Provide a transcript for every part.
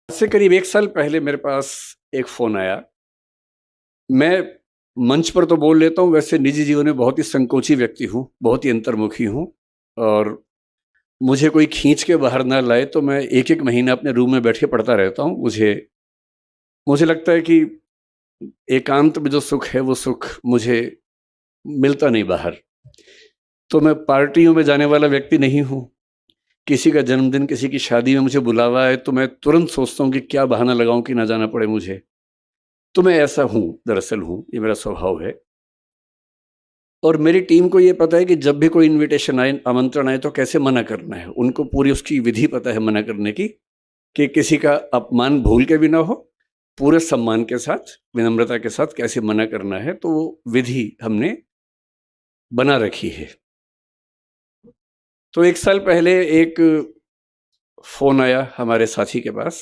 आज से करीब 1 साल पहले मेरे पास एक फ़ोन आया। मैं मंच पर तो बोल लेता हूँ, वैसे निजी जीवन में बहुत ही संकोची व्यक्ति हूँ, बहुत ही अंतर्मुखी हूँ और मुझे कोई खींच के बाहर ना लाए तो मैं 1-1 महीना अपने रूम में बैठ के पढ़ता रहता हूँ। मुझे मुझे लगता है कि एकांत में जो सुख है, वो सुख मुझे मिलता नहीं बाहर। तो मैं पार्टियों में जाने वाला व्यक्ति नहीं हूँ। किसी का जन्मदिन, किसी की शादी में मुझे बुलावा है तो मैं तुरंत सोचता हूँ कि क्या बहाना लगाऊँ कि ना जाना पड़े मुझे। तो मैं ऐसा हूँ, दरअसल हूँ, ये मेरा स्वभाव है। और मेरी टीम को ये पता है कि जब भी कोई इनविटेशन आए, आमंत्रण आए तो कैसे मना करना है। उनको पूरी उसकी विधि पता है मना करने की, कि किसी का अपमान भूल के भी ना हो, पूरे सम्मान के साथ, विनम्रता के साथ कैसे मना करना है, तो वो विधि हमने बना रखी है। तो 1 साल पहले एक फ़ोन आया हमारे साथी के पास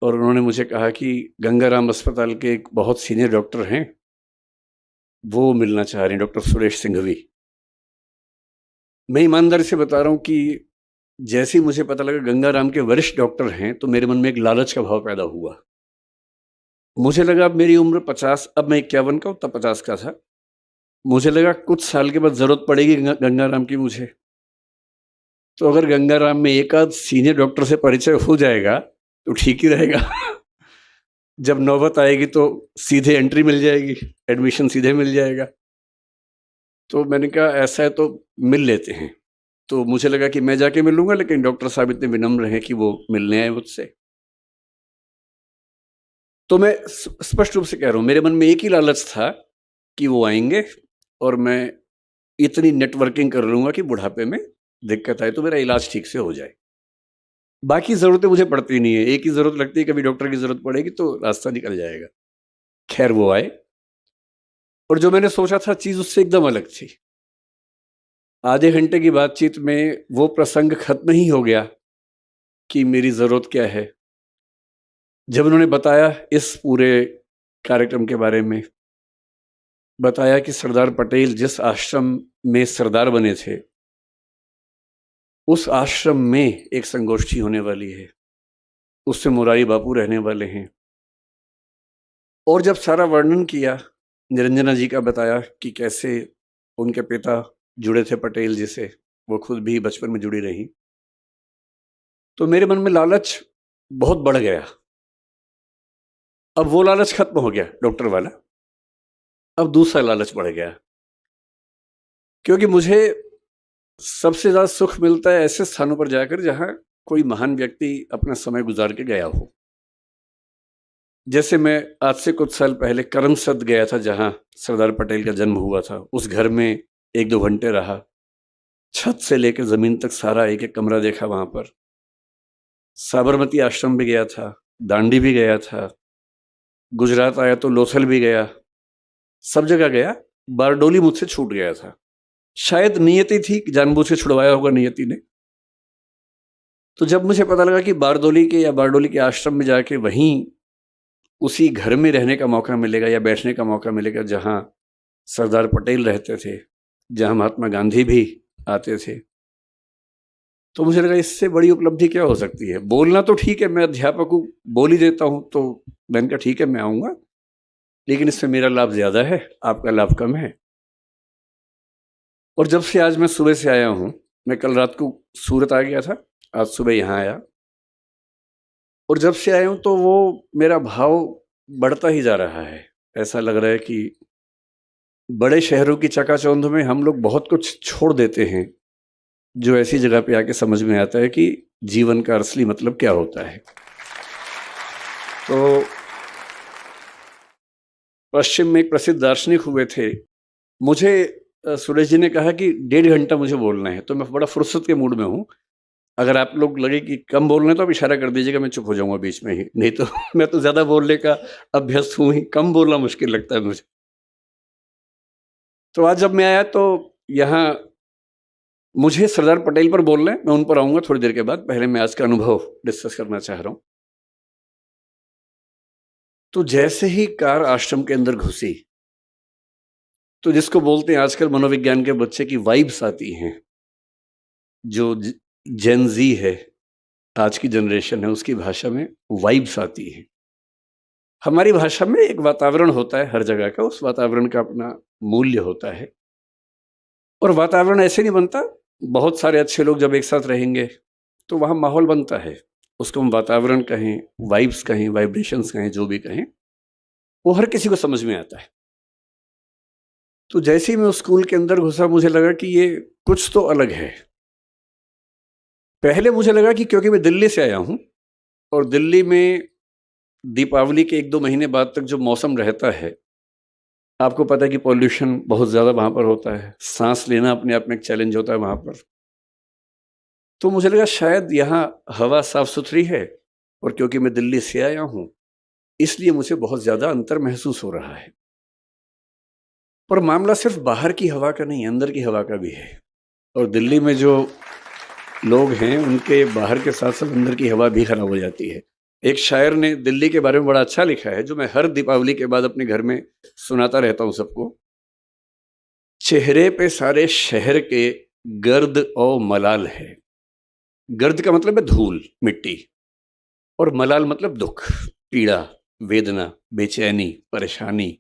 और उन्होंने मुझे कहा कि गंगाराम अस्पताल के एक बहुत सीनियर डॉक्टर हैं, वो मिलना चाह रहे हैं, डॉक्टर सुरेश सिंघवी। मैं ईमानदारी से बता रहा हूँ कि जैसे ही मुझे पता लगा गंगाराम के वरिष्ठ डॉक्टर हैं, तो मेरे मन में एक लालच का भाव पैदा हुआ। मुझे लगा अब मेरी उम्र 50, अब मैं 51 का हूँ, तब 50 का था। मुझे लगा कुछ साल के बाद ज़रूरत पड़ेगी गंगाराम की मुझे। तो अगर गंगाराम में एक आध सीनियर डॉक्टर से परिचय हो जाएगा, तो ठीक ही रहेगा। जब नौबत आएगी तो सीधे एंट्री मिल जाएगी, एडमिशन सीधे मिल जाएगा। तो मैंने कहा ऐसा है तो मिल लेते हैं। तो मुझे लगा कि मैं जाके मिलूँगा, लेकिन डॉक्टर साहब इतने विनम्र हैं कि वो मिलने आए मुझसे। तो मैं स्पष्ट रूप से कह रहा हूँ, मेरे मन में एक ही लालच था कि वो आएँगे और मैं इतनी नेटवर्किंग कर लूँगा कि बुढ़ापे में दिक्कत आए तो मेरा इलाज ठीक से हो जाए। बाकी ज़रूरतें मुझे पड़ती नहीं है, एक ही ज़रूरत लगती है, कभी डॉक्टर की ज़रूरत पड़ेगी तो रास्ता निकल जाएगा। खैर वो आए और जो मैंने सोचा था चीज़ उससे एकदम अलग थी। आधे घंटे की बातचीत में वो प्रसंग खत्म ही हो गया कि मेरी ज़रूरत क्या है। जब उन्होंने बताया इस पूरे कार्यक्रम के बारे में, बताया कि सरदार पटेल जिस आश्रम में सरदार बने थे, उस आश्रम में एक संगोष्ठी होने वाली है, उससे मुरारी बापू रहने वाले हैं। और जब सारा वर्णन किया, निरंजना जी का बताया कि कैसे उनके पिता जुड़े थे पटेल जी से, वो खुद भी बचपन में जुड़ी रहीं। तो मेरे मन में लालच बहुत बढ़ गया। अब वो लालच खत्म हो गया डॉक्टर वाला, अब दूसरा लालच बढ़ गया। क्योंकि मुझे सबसे ज़्यादा सुख मिलता है ऐसे स्थानों पर जाकर जहाँ कोई महान व्यक्ति अपना समय गुज़ार के गया हो। जैसे मैं आज से कुछ साल पहले करमसद गया था जहाँ सरदार पटेल का जन्म हुआ था। उस घर में 1-2 घंटे रहा। छत से लेकर ज़मीन तक सारा एक-एक कमरा देखा वहाँ पर। साबरमती आश्रम भी गया था, दांडी भी गया था, गुजरात आया तो लोथल भी गया, सब जगह गया। बारडोली मुझसे छूट गया था। शायद नियति थी, जानबूझ के छुड़वाया होगा नियति ने। तो जब मुझे पता लगा कि बारडोली के या बारडोली के आश्रम में जाके वहीं उसी घर में रहने का मौका मिलेगा या बैठने का मौका मिलेगा जहाँ सरदार पटेल रहते थे, जहाँ महात्मा गांधी भी आते थे, तो मुझे लगा इससे बड़ी उपलब्धि क्या हो सकती है। बोलना तो ठीक है, मैं अध्यापक हूँ, बोल ही देता हूँ, तो मैंने कहा ठीक है मैं आऊँगा, लेकिन इससे मेरा लाभ ज़्यादा है, आपका लाभ कम है। और जब से आज मैं सुबह से आया हूँ, मैं कल रात को सूरत आ गया था, आज सुबह यहाँ आया और जब से आया हूँ तो वो मेरा भाव बढ़ता ही जा रहा है। ऐसा लग रहा है कि बड़े शहरों की चकाचौंध में हम लोग बहुत कुछ छोड़ देते हैं, जो ऐसी जगह पे आके समझ में आता है कि जीवन का असली मतलब क्या होता है। तो पश्चिम में एक प्रसिद्ध दार्शनिक हुए थे। मुझे सुरेश जी ने कहा कि 1.5 घंटा मुझे बोलना है, तो मैं बड़ा फुर्सत के मूड में हूँ। अगर आप लोग लगे कि कम बोल रहे हैं तो आप इशारा कर दीजिएगा, मैं चुप हो जाऊँगा बीच में ही। नहीं तो मैं तो ज़्यादा बोलने का अभ्यस्त हूँ ही, कम बोलना मुश्किल लगता है मुझे। तो आज जब मैं आया तो यहाँ मुझे सरदार पटेल पर बोलना है, मैं उन पर आऊँगा थोड़ी देर के बाद। पहले मैं आज का अनुभव डिस्कस करना चाह रहा हूँ। तो जैसे ही कार आश्रम के अंदर घुसी, तो जिसको बोलते हैं आजकल मनोविज्ञान के बच्चे की वाइब्स आती हैं, जो जेन ज़ी है, आज की जनरेशन है उसकी भाषा में वाइब्स आती है। हमारी भाषा में एक वातावरण होता है हर जगह का, उस वातावरण का अपना मूल्य होता है और वातावरण ऐसे नहीं बनता। बहुत सारे अच्छे लोग जब एक साथ रहेंगे तो वहाँ माहौल बनता है, उसको हम वातावरण कहें, वाइब्स कहें, वाइब्रेशंस कहें, जो भी कहें, वो हर किसी को समझ में आता है। तो जैसे ही मैं उस स्कूल के अंदर घुसा मुझे लगा कि ये कुछ तो अलग है। पहले मुझे लगा कि क्योंकि मैं दिल्ली से आया हूँ और दिल्ली में दीपावली के 1-2 महीने बाद तक जो मौसम रहता है, आपको पता है कि पॉल्यूशन बहुत ज़्यादा वहाँ पर होता है, सांस लेना अपने आप में एक चैलेंज होता है वहाँ पर। तो मुझे लगा शायद यहाँ हवा साफ सुथरी है और क्योंकि मैं दिल्ली से आया हूँ इसलिए मुझे बहुत ज़्यादा अंतर महसूस हो रहा है। पर मामला सिर्फ बाहर की हवा का नहीं, अंदर की हवा का भी है। और दिल्ली में जो लोग हैं उनके बाहर के साथ साथ अंदर की हवा भी खराब हो जाती है। एक शायर ने दिल्ली के बारे में बड़ा अच्छा लिखा है, जो मैं हर दीपावली के बाद अपने घर में सुनाता रहता हूँ सबको। चेहरे पे सारे शहर के गर्द और मलाल है। गर्द का मतलब है धूल, मिट्टी, और मलाल मतलब दुख, पीड़ा, वेदना, बेचैनी, परेशानी।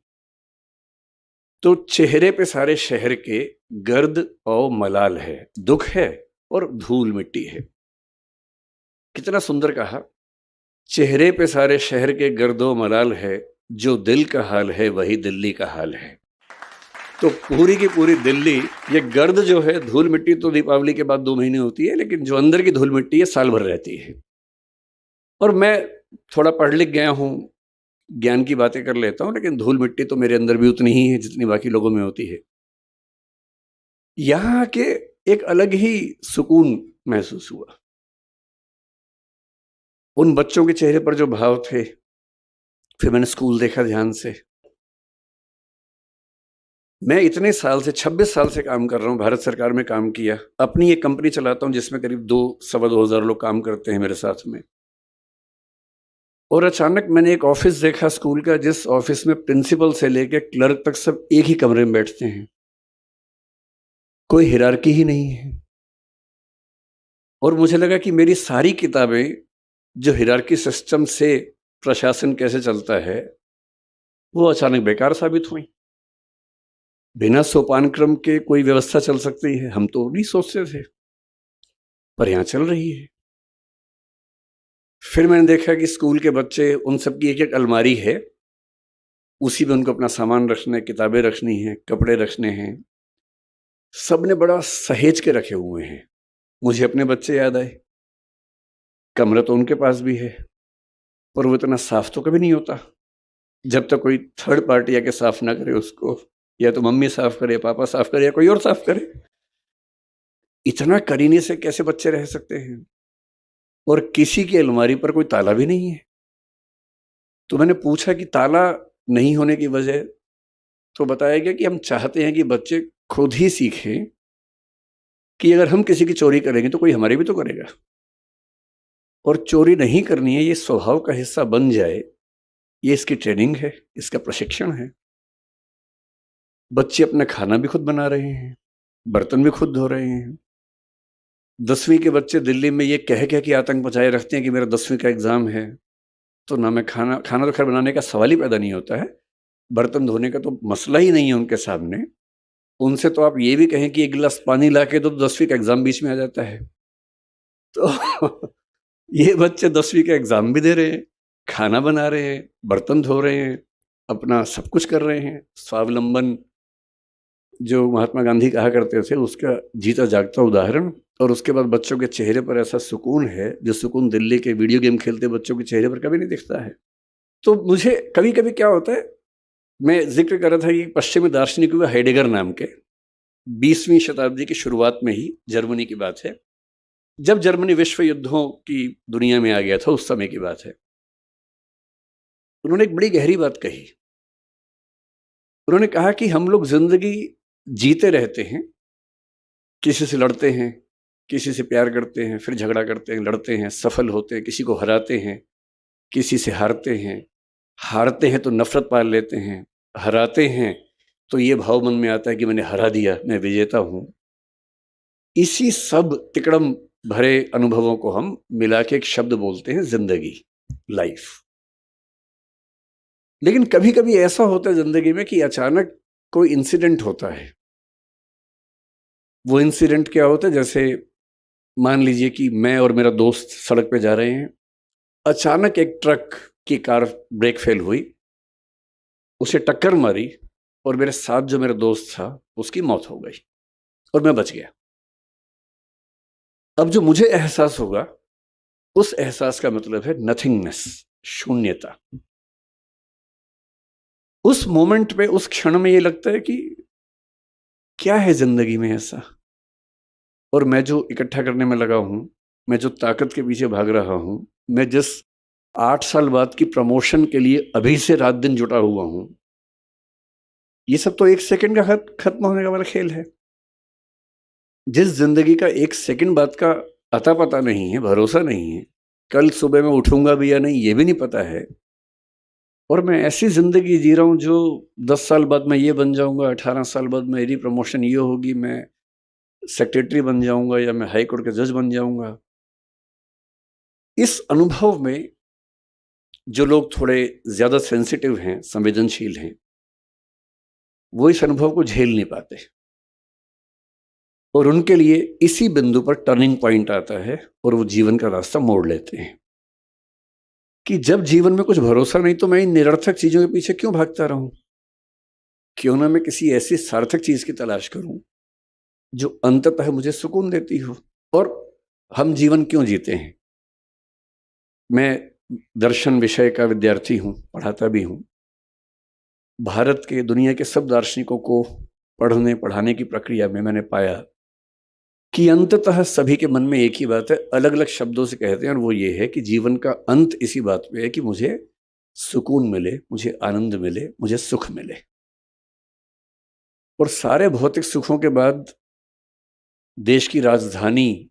तो चेहरे पे सारे शहर के गर्द और मलाल है, दुख है और धूल मिट्टी है। कितना सुंदर कहा। चेहरे पे सारे शहर के गर्दो मलाल है, जो दिल का हाल है वही दिल्ली का हाल है। तो पूरी की पूरी दिल्ली, ये गर्द जो है, धूल मिट्टी, तो दीपावली के बाद 2 महीने होती है, लेकिन जो अंदर की धूल मिट्टी है साल भर रहती है। और मैं थोड़ा पढ़ लिख गया हूँ, ज्ञान की बातें कर लेता हूँ, लेकिन धूल मिट्टी तो मेरे अंदर भी उतनी ही है जितनी बाकी लोगों में होती है। यहाँ के एक अलग ही सुकून महसूस हुआ। उन बच्चों के चेहरे पर जो भाव थे, फिर मैंने स्कूल देखा ध्यान से। मैं इतने साल से 26 साल से काम कर रहा हूँ, भारत सरकार में काम किया, अपनी एक कंपनी चलाता हूँ जिसमें करीब 2-2,500 लोग काम करते हैं मेरे साथ में। और अचानक मैंने एक ऑफिस देखा स्कूल का, जिस ऑफिस में प्रिंसिपल से लेकर क्लर्क तक सब एक ही कमरे में बैठते हैं, कोई हिरार्की ही नहीं है। और मुझे लगा कि मेरी सारी किताबें जो हिरार्की सिस्टम से प्रशासन कैसे चलता है, वो अचानक बेकार साबित हुई। बिना सोपान क्रम के कोई व्यवस्था चल सकती है, हम तो नहीं सोचते थे, पर यहाँ चल रही है। फिर मैंने देखा कि स्कूल के बच्चे, उन सब की एक-एक अलमारी है, उसी में उनको अपना सामान रखना है, किताबें रखनी हैं, कपड़े रखने हैं। सबने बड़ा सहेज के रखे हुए हैं। मुझे अपने बच्चे याद आए। कमरा तो उनके पास भी है, पर वो इतना साफ तो कभी नहीं होता जब तक कोई थर्ड पार्टी आके साफ ना करे उसको। या तो मम्मी साफ करे, पापा साफ करे, या कोई और साफ करे। इतना करीने से कैसे बच्चे रह सकते हैं? और किसी की अलमारी पर कोई ताला भी नहीं है। तो मैंने पूछा कि ताला नहीं होने की वजह, तो बताया गया कि हम चाहते हैं कि बच्चे खुद ही सीखें कि अगर हम किसी की चोरी करेंगे तो कोई हमारी भी तो करेगा, और चोरी नहीं करनी है, ये स्वभाव का हिस्सा बन जाए। ये इसकी ट्रेनिंग है, इसका प्रशिक्षण है। बच्चे अपना खाना भी खुद बना रहे हैं, बर्तन भी खुद धो रहे हैं। 10वीं के बच्चे दिल्ली में ये कह के आतंक मचाए रखते हैं कि मेरा 10वीं का एग्जाम है, तो ना मैं खाना तो खैर बनाने का सवाल ही पैदा नहीं होता है, बर्तन धोने का तो मसला ही नहीं है उनके सामने। उनसे तो आप ये भी कहें कि 1 गिलास पानी ला के दो, तो 10वीं का एग्जाम बीच में आ जाता है। तो ये बच्चे 10वीं का एग्जाम भी दे रहे हैं, खाना बना रहे हैं, बर्तन धो रहे हैं, अपना सब कुछ कर रहे हैं। स्वावलंबन जो महात्मा गांधी कहा करते थे, उसका जीता जागता उदाहरण। और उसके बाद बच्चों के चेहरे पर ऐसा सुकून है, जो सुकून दिल्ली के वीडियो गेम खेलते बच्चों के चेहरे पर कभी नहीं दिखता है। तो मुझे कभी कभी क्या होता है, मैं जिक्र कर रहा था कि पश्चिमी दार्शनिक हुआ हेडेगर नाम के, 20वीं शताब्दी की शुरुआत में ही, जर्मनी की बात है, जब जर्मनी विश्व युद्धों की दुनिया में आ गया था, उस समय की बात है। उन्होंने एक बड़ी गहरी बात कही। उन्होंने कहा कि हम लोग जिंदगी जीते रहते हैं, किसी से लड़ते हैं, किसी से प्यार करते हैं, फिर झगड़ा करते हैं, लड़ते हैं, सफल होते हैं, किसी को हराते हैं, किसी से हारते हैं, हारते हैं तो नफरत पाल लेते हैं, हराते हैं तो ये भाव मन में आता है कि मैंने हरा दिया, मैं विजेता हूं। इसी सब तिकड़म भरे अनुभवों को हम मिला के एक शब्द बोलते हैं जिंदगी, लाइफ। लेकिन कभी कभी ऐसा होता है जिंदगी में कि अचानक कोई इंसिडेंट होता है। वो इंसिडेंट क्या होता है, जैसे मान लीजिए कि मैं और मेरा दोस्त सड़क पे जा रहे हैं, अचानक एक ट्रक की कार ब्रेक फेल हुई, उसे टक्कर मारी और मेरे साथ जो मेरा दोस्त था उसकी मौत हो गई और मैं बच गया। अब जो मुझे एहसास होगा, उस एहसास का मतलब है नथिंगनेस, शून्यता। उस मोमेंट पे, उस क्षण में ये लगता है कि क्या है जिंदगी में ऐसा, और मैं जो इकट्ठा करने में लगा हूं, मैं जो ताकत के पीछे भाग रहा हूं, मैं जिस 8 साल बाद की प्रमोशन के लिए अभी से रात दिन जुटा हुआ हूं, ये सब तो 1 सेकंड का खत्म होने का वाला खेल है। जिस जिंदगी का 1 सेकंड बाद का अता पता नहीं है, भरोसा नहीं है, कल सुबह मैं उठूंगा भी या नहीं ये भी नहीं पता है, और मैं ऐसी जिंदगी जी रहा हूं जो 10 साल बाद मैं ये बन जाऊंगा, 18 साल बाद मेरी प्रमोशन ये होगी, मैं सेक्रेटरी बन जाऊंगा या मैं हाई कोर्ट के जज बन जाऊंगा। इस अनुभव में जो लोग थोड़े ज्यादा सेंसिटिव हैं, संवेदनशील हैं, वो इस अनुभव को झेल नहीं पाते, और उनके लिए इसी बिंदु पर टर्निंग पॉइंट आता है और वो जीवन का रास्ता मोड़ लेते हैं कि जब जीवन में कुछ भरोसा नहीं तो मैं इन निरर्थक चीजों के पीछे क्यों भागता रहूं, क्यों ना मैं किसी ऐसी सार्थक चीज की तलाश करूं जो अंततः मुझे सुकून देती हो। और हम जीवन क्यों जीते हैं? मैं दर्शन विषय का विद्यार्थी हूं, पढ़ाता भी हूं। भारत के, दुनिया के सब दार्शनिकों को पढ़ाने की प्रक्रिया में मैंने पाया कि अंततः सभी के मन में एक ही बात है, अलग अलग शब्दों से कहते हैं, और वो ये है कि जीवन का अंत इसी बात पे है कि मुझे सुकून मिले, मुझे आनंद मिले, मुझे सुख मिले। और सारे भौतिक सुखों के बाद, देश की राजधानी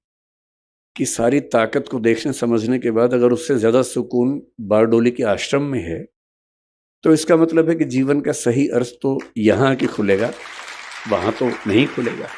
की सारी ताकत को देखने समझने के बाद, अगर उससे ज्यादा सुकून बारडोली के आश्रम में है, तो इसका मतलब है कि जीवन का सही अर्थ तो यहां आके खुलेगा, वहां तो नहीं खुलेगा।